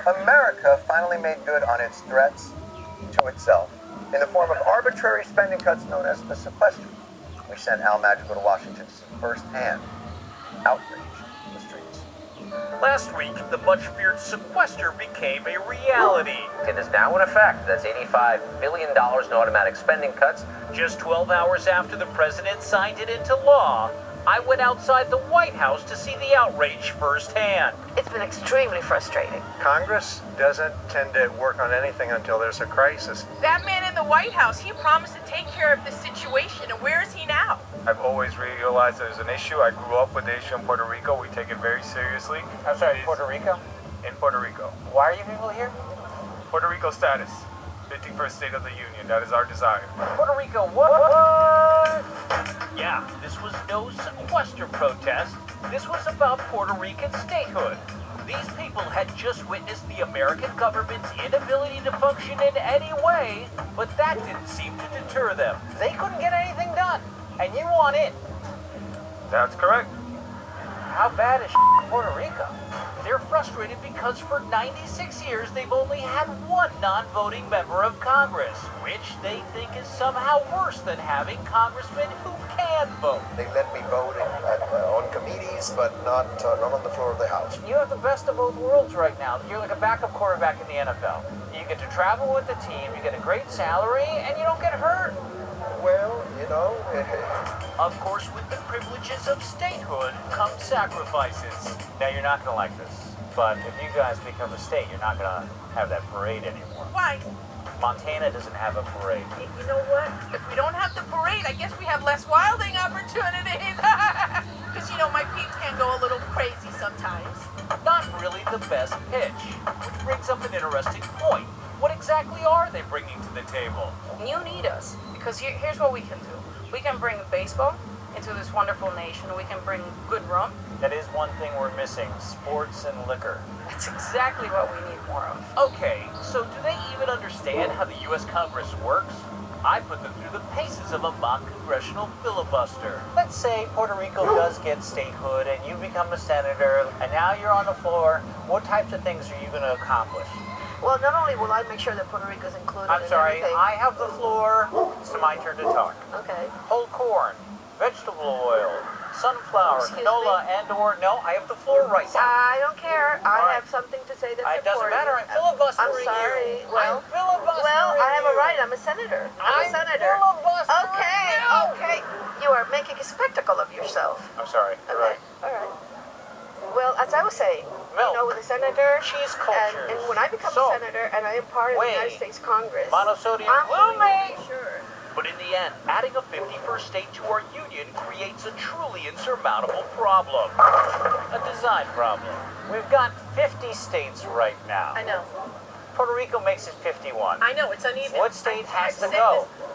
America finally made good on its threats to itself in the form of arbitrary spending cuts known as the sequester. We sent Al Magical to Washington to see firsthand outrage in the streets. Last week, the much-feared sequester became a reality. It is now in effect. That's $85 billion in automatic spending cuts. Just 12 hours after the president signed it into law, I went outside the White House to see the outrage firsthand. It's been extremely frustrating. Congress doesn't tend to work on anything until there's a crisis. That man in the White House, he promised to take care of the situation, and where is he now? I've always realized there's an issue. I grew up with the issue in Puerto Rico. We take it very seriously. I'm sorry, Puerto Rico? In Puerto Rico. Why are you people here? Puerto Rico status. 51st State of the Union. That is our desire. Puerto Rico, what? Yeah, this was no sequester protest. This was about Puerto Rican statehood. These people had just witnessed the American government's inability to function in any way, but that didn't seem to deter them. They couldn't get anything done, and you want in. That's correct. How bad is Puerto Rico? They're frustrated because for 96 years they've only had one non-voting member of Congress, which they think is somehow worse than having congressmen who can vote. They let me vote on committees, but not on the floor of the House. You have the best of both worlds right now. You're like a backup quarterback in the NFL. You get to travel with the team, you get a great salary, and you don't get hurt. Well, you know... Of course, with the privileges of statehood come sacrifices. Now, you're not going to like this, but if you guys become a state, you're not going to have that parade anymore. Why? Montana doesn't have a parade. You know what? If we don't have the parade, I guess we have less wilding opportunities. Because, you know, my peeps can go a little crazy sometimes. Not really the best pitch, which brings up an interesting point. What exactly are they bringing to the table? You need us, because here's what we can do. We can bring baseball into this wonderful nation. We can bring good rum. That is one thing we're missing, sports and liquor. That's exactly what we need more of. Okay, so do they even understand how the U.S. Congress works? I put them through the paces of a mock congressional filibuster. Let's say Puerto Rico does get statehood and you become a senator and now you're on the floor. What types of things are you going to accomplish? Well, not only will I make sure that Puerto Rico is included I'm in sorry, everything. I have the floor. It's my turn to talk. Okay. Whole corn, vegetable oil, sunflower, Excuse canola, me? and or... No, I have the floor right now. I don't care. I All right. have something to say that's It doesn't important. matter. I'm filibustering I'm sorry. you. Well, I'm filibustering well, I have a you. right. I'm a senator. I'm a senator. filibustering Okay, you. okay. You are making a spectacle of yourself. I'm sorry. You're Okay, right. all right. Well, as I was saying, Milk. you know, with a senator, Cheese and cultures. when I become Salt. a senator and I am part of the Whey. United States Congress, Monosodium I'm going to glutamate. make sure. But in the end, adding a 51st state to our union creates a truly insurmountable problem. A design problem. We've got 50 states right now. I know. Puerto Rico makes it 51. I know, it's uneven. What state has to I've said go? this.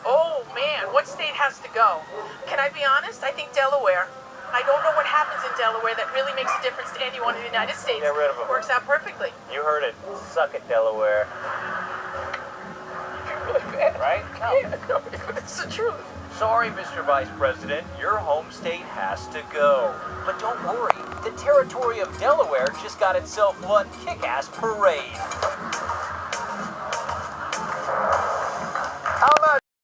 Oh, man, what state has to go? Can I be honest? I think Delaware. I don't know what happens in Delaware that really makes a difference to anyone in the United States. Get rid of 'em. Works out perfectly. You heard it. Suck it, Delaware. Right? No. Yeah, no, it's the truth. Sorry, Mr. Vice President, your home state has to go. But don't worry, the territory of Delaware just got itself one kick-ass parade.